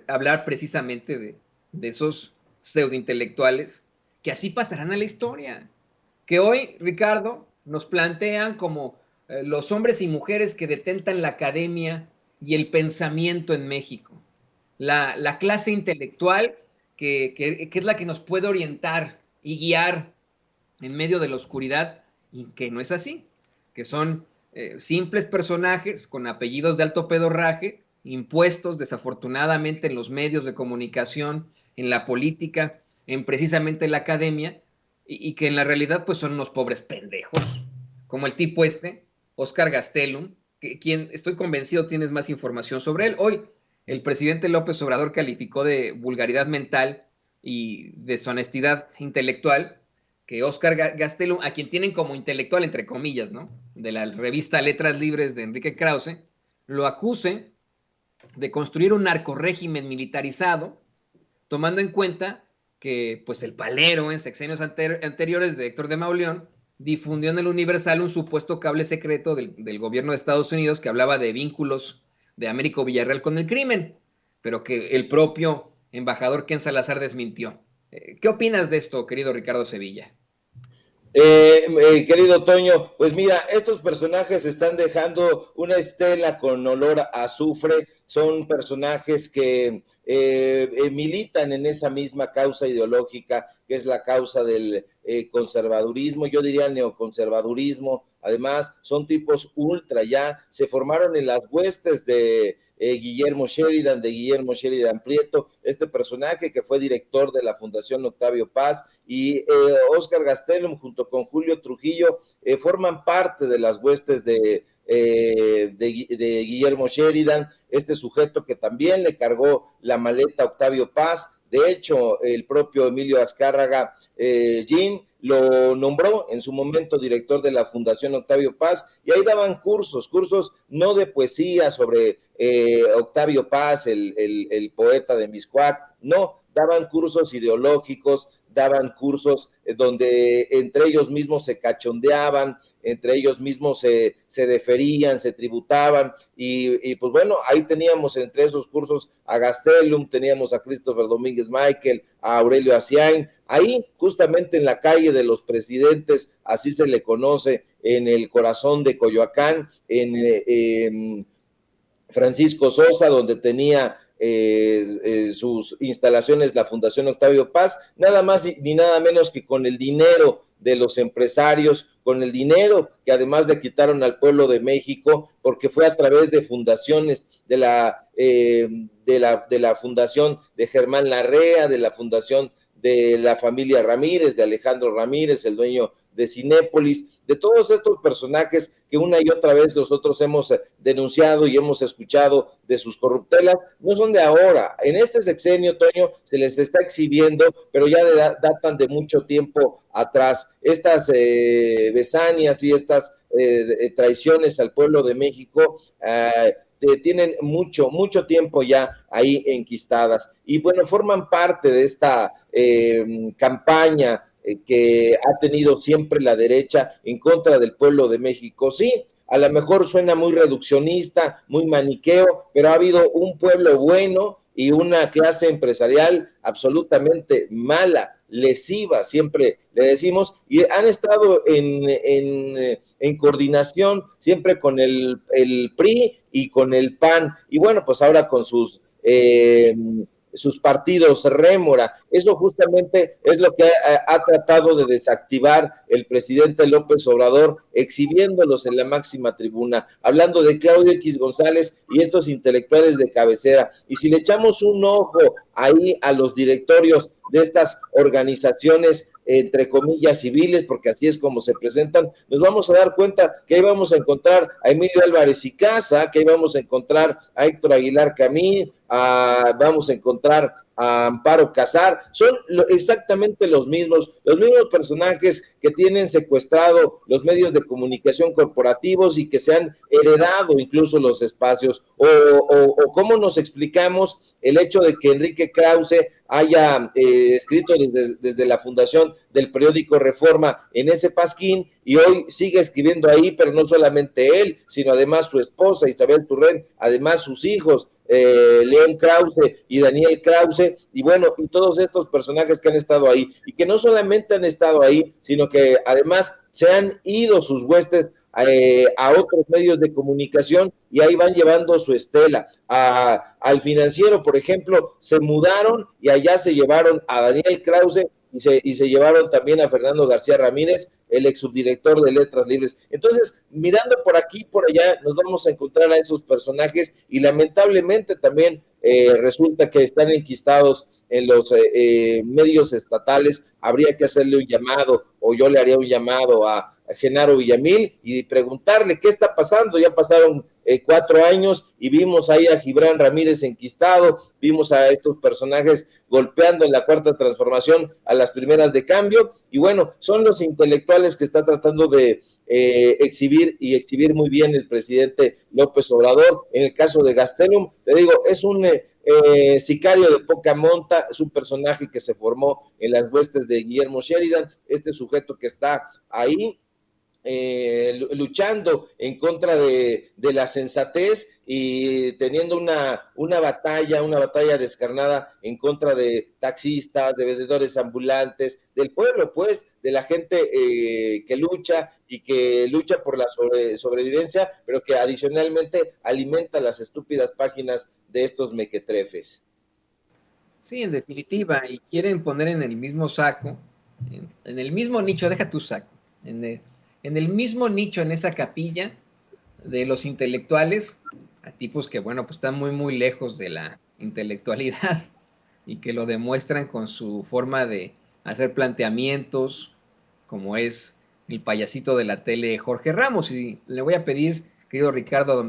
hablar precisamente de esos pseudointelectuales que así pasarán a la historia. Que hoy, Ricardo, nos plantean como los hombres y mujeres que detentan la academia y el pensamiento en México. La clase intelectual que es la que nos puede orientar y guiar en medio de la oscuridad, y que no es así, que son simples personajes con apellidos de alto pedorraje, impuestos desafortunadamente en los medios de comunicación, en la política, en precisamente la academia, y que en la realidad pues son unos pobres pendejos, como el tipo Oscar Gastelum, quien estoy convencido tienes más información sobre él. Hoy el presidente López Obrador calificó de vulgaridad mental y deshonestidad intelectual que Oscar Gastelum, a quien tienen como intelectual, entre comillas, ¿no?, de la revista Letras Libres de Enrique Krause, lo acuse de construir un narcorrégimen militarizado, tomando en cuenta que pues el palero en sexenios anteriores de Héctor de Mauleón difundió en el Universal un supuesto cable secreto del gobierno de Estados Unidos que hablaba de vínculos de Américo Villarreal con el crimen, pero que el propio embajador Ken Salazar desmintió. ¿Qué opinas de esto, querido Ricardo Sevilla? Querido Toño, pues mira, estos personajes están dejando una estela con olor a azufre, son personajes que militan en esa misma causa ideológica, que es la causa del conservadurismo, yo diría neoconservadurismo. Además son tipos ultra, ya se formaron en las huestes de Guillermo Sheridan Prieto, este personaje que fue director de la Fundación Octavio Paz, y Oscar Gastelum junto con Julio Trujillo forman parte de las huestes de Guillermo Sheridan, este sujeto que también le cargó la maleta a Octavio Paz. De hecho, el propio Emilio Azcárraga Jean lo nombró en su momento director de la Fundación Octavio Paz, y ahí daban cursos no de poesía sobre Octavio Paz, el poeta de Mixcoac, no, daban cursos ideológicos, daban cursos donde entre ellos mismos se cachondeaban, entre ellos mismos se deferían, se tributaban, y pues bueno, ahí teníamos entre esos cursos a Gastelum, teníamos a Christopher Domínguez Michael, a Aurelio Asiain, ahí justamente en la calle de los Presidentes, así se le conoce, en el corazón de Coyoacán, en Francisco Sosa, donde tenía sus instalaciones la Fundación Octavio Paz, nada más ni nada menos que con el dinero de los empresarios, con el dinero que además le quitaron al pueblo de México, porque fue a través de fundaciones de la fundación de Germán Larrea, de la fundación de la familia Ramírez, de Alejandro Ramírez, el dueño de Cinépolis, de todos estos personajes que una y otra vez nosotros hemos denunciado y hemos escuchado de sus corruptelas, no son de ahora. En este sexenio, Toño, se les está exhibiendo, pero ya datan de mucho tiempo atrás. Estas besañas y estas traiciones al pueblo de México tienen mucho tiempo ya ahí enquistadas, y bueno, forman parte de esta campaña que ha tenido siempre la derecha en contra del pueblo de México. Sí, a lo mejor suena muy reduccionista, muy maniqueo, pero ha habido un pueblo bueno y una clase empresarial absolutamente mala, lesiva, siempre le decimos, y han estado en coordinación siempre con el PRI y con el PAN, y bueno, pues ahora con sus partidos rémora. Eso justamente es lo que ha tratado de desactivar el presidente López Obrador, exhibiéndolos en la máxima tribuna, hablando de Claudio X González y estos intelectuales de cabecera. Y si le echamos un ojo ahí a los directorios de estas organizaciones, entre comillas, civiles, porque así es como se presentan, nos vamos a dar cuenta que ahí vamos a encontrar a Emilio Álvarez y Casa, que ahí vamos a encontrar a Héctor Aguilar Camín, vamos a encontrar a Amparo Casar, son exactamente los mismos personajes que tienen secuestrado los medios de comunicación corporativos y que se han heredado incluso los espacios, o cómo nos explicamos el hecho de que Enrique Krause haya escrito desde la fundación del periódico Reforma en ese pasquín, y hoy sigue escribiendo ahí, pero no solamente él, sino además su esposa Isabel Turrent, además sus hijos, León Krause y Daniel Krause, y bueno, y todos estos personajes que han estado ahí, y que no solamente han estado ahí, sino que además se han ido sus huestes a otros medios de comunicación y ahí van llevando su estela. Al Financiero, por ejemplo, se mudaron y allá se llevaron a Daniel Krause y se llevaron también a Fernando García Ramírez, el ex subdirector de Letras Libres. Entonces, mirando por aquí y por allá, nos vamos a encontrar a esos personajes y lamentablemente también resulta que están enquistados en los medios estatales. Habría que hacerle un llamado, o yo le haría un llamado a Genaro Villamil y preguntarle qué está pasando. Ya pasaron 4 años y vimos ahí a Gibran Ramírez enquistado, vimos a estos personajes golpeando en la Cuarta Transformación a las primeras de cambio, y bueno, son los intelectuales que está tratando de exhibir y exhibir muy bien el presidente López Obrador. En el caso de Gastelum, te digo, es un sicario de poca monta, es un personaje que se formó en las huestes de Guillermo Sheridan, este sujeto que está ahí luchando en contra de la sensatez y teniendo una batalla descarnada en contra de taxistas, de vendedores ambulantes, del pueblo, pues, de la gente que lucha y que lucha por la sobrevivencia, pero que adicionalmente alimenta las estúpidas páginas de estos mequetrefes. Sí, en definitiva, y quieren poner en el mismo saco, en el mismo nicho, deja tu saco, en el mismo nicho, en esa capilla de los intelectuales, a tipos que, bueno, pues están muy, muy lejos de la intelectualidad y que lo demuestran con su forma de hacer planteamientos, como es el payasito de la tele Jorge Ramos. Y le voy a pedir, querido Ricardo,